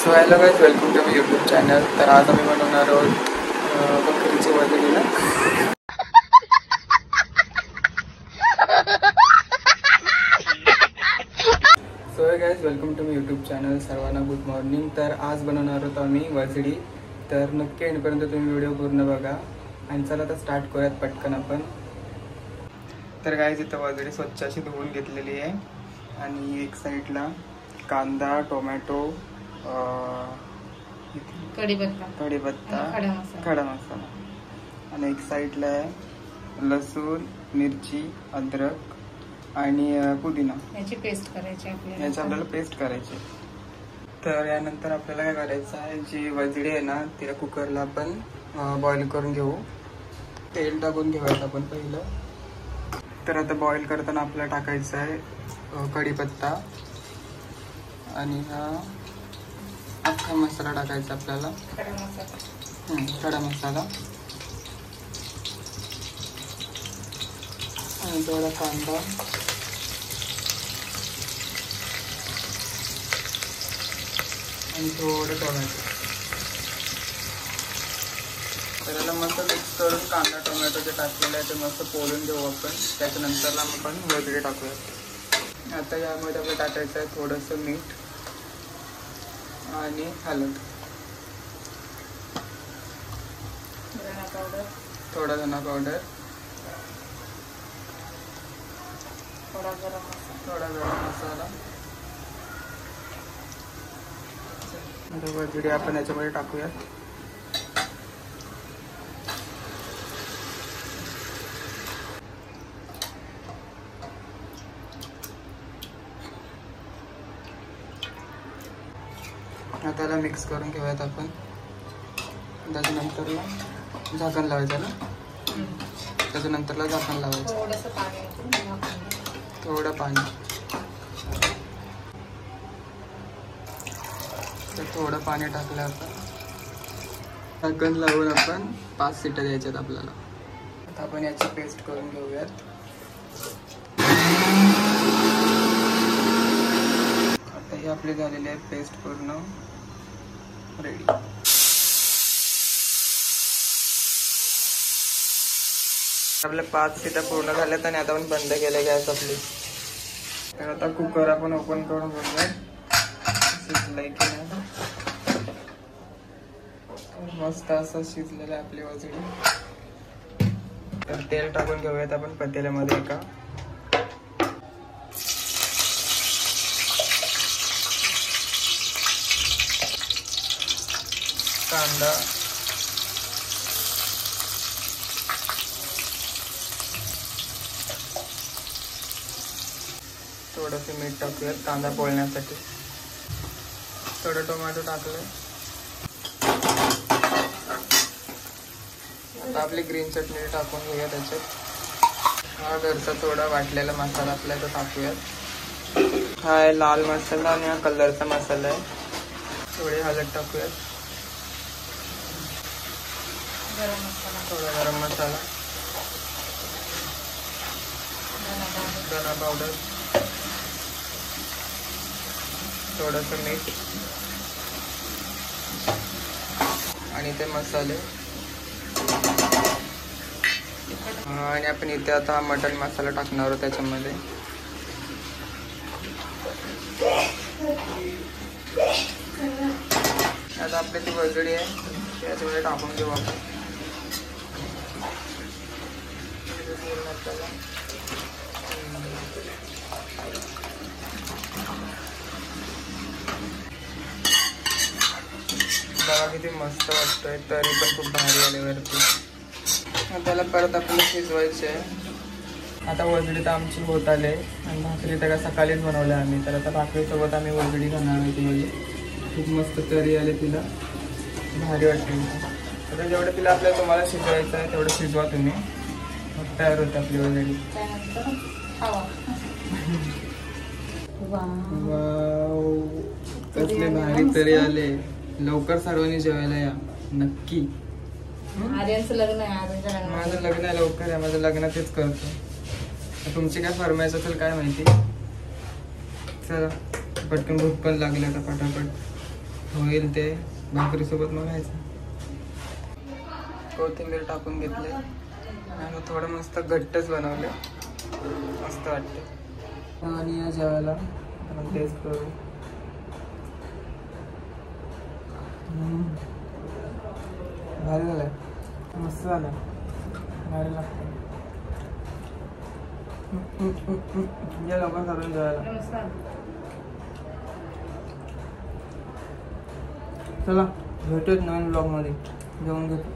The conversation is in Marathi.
So hello guys, welcome to my YouTube channel. तर आज आम्ही बनवणार आहोत बकरीची वजडीला. So guys, welcome to my YouTube channel. सर्वांना गुड मॉर्निंग. तर आज बनवणार आहोत आम्ही वजडी. तर नक्की एंडपर्यंत तुम्ही व्हिडिओ पूर्ण बघा. आणि चला आता स्टार्ट करूयात पटकन आपण. तर गाईज, इथं वजडी स्वच्छ अशी धुवून घेतलेली आहे. आणि एक साईडला कांदा, टोमॅटो, कढीपत्ता, खडा मसाला, आणि एक साईडला आहे लसूण, मिरची, अद्रक आणि पुदिना. याची पेस्ट करायची आपल्याला पेस्ट करायची. तर यानंतर आपल्याला काय करायचं आहे, जी वजडी आहे ना तिला कुकरला आपण बॉईल करून घेऊ. तेल टाकून घेऊयात आपण पहिलं. तर आता बॉईल करताना आपल्याला टाकायचं आहे कढीपत्ता आणि हा अख्खा मसाला टाकायचा आपल्याला, खडा मसाला, आणि थोडा कांदा, आणि थोडं टोमॅटो. तर याला मस्त मिक्स करून कांदा टोमॅटो जे टाकलेलं आहे ते मस्त पोळून घेऊ आपण. त्याच्यानंतरला आपण वजडी टाकूया. आता यामध्ये आपण टाकायचं आहे थोडंसं मीठ आणि हळद, थोडा धना पावडर, थोडा गरम मसाला. वजडी आपण याच्यामध्ये टाकूया. आता त्याला मिक्स करून घेऊयात आपण. त्याच्यानंतरला झाकण लावायचं ना, त्याच्यानंतरला झाकण लावायचं. थोडं पाणी, तर थोडं पाणी टाकलं आपण. झाकण लावून आपण 5 शिट्ट्या द्यायच्यात आपल्याला. आता आपण याची पेस्ट करून घेऊयात. आता ही आपली झालेली आहे पेस्ट पूर्ण रेडी. आपल्या 5 शिट्ट्या पूर्ण झाल्यात आणि आता आपण बंद केले गॅस आपली. तर आता कुकर आपण ओपन करून बघूया शिजलंय की नाही. मस्त असं शिजलेलं आहे आपली वजडी. तर तेल टाकून घेऊयात आपण पतेल्यामध्ये एका. कांदा, थोडंसं मीठ टाकूयात कांदा पोळण्यासाठी. थोडं टोमॅटो टाकलं. आता आपली ग्रीन चटणी टाकून घेऊया त्याच्यात. हा घरचा थोडा वाटलेला मसाला आपला तो टाकूयात. हा आहे लाल मसाला आणि हा कलरचा मसाला आहे. थोडी हळद टाकूयात, थोडा गरम मसाला, धना पावडर, थोडंसं मीठ आणि ते मसाले. आणि आपण इथे आता मटन मसाला टाकणार आहोत त्याच्यामध्ये. आता आपली ती वजडी आहे त्याच्यामध्ये टाकून घेऊ आपण. बघा किती मस्त वाटतंय. तरी पण खूप भारी आले वरती. त्याला परत आपल्याला शिजवायचे आहे. आता वजडी तर आमची होत आले आणि भाकरी तर सकाळीच बनवल्या आम्ही. तर आता भाकरीसोबत आम्ही वजडी खाणार आहे. ती खूप मस्त तरी आले, तिला भारी वाटते. आता जेवढं तिला आपल्याला तुम्हाला शिजवायचं आहे तेवढं शिजवा तुम्ही, मग तयार होते आपली वजडी. कसले भारी तरी आले. लवकर सर्वांनी जेवायला या नक्की. आर्यनचं लग्न आहे. माझं लग्न आहे लवकर आहे. माझं लग्न तेच करतो. तुमची काय फरमाईश असेल काय माहिती. चला पटकन भूक पण लागली आता पटापट. होईल ते भाकरीसोबत मग खायचं. कोथिंबीर टाकून घेतले आणि थोडं मस्त घट्टच बनवलं, मस्त वाटते. आणि या जेवायला आपण टेस्ट करू. भारी झालंय, मस्त झालं, भारी लागतं. या लवकर करून जेवायला. चला भेटूच नवीन ब्लॉगमध्ये, जेवून घेतो.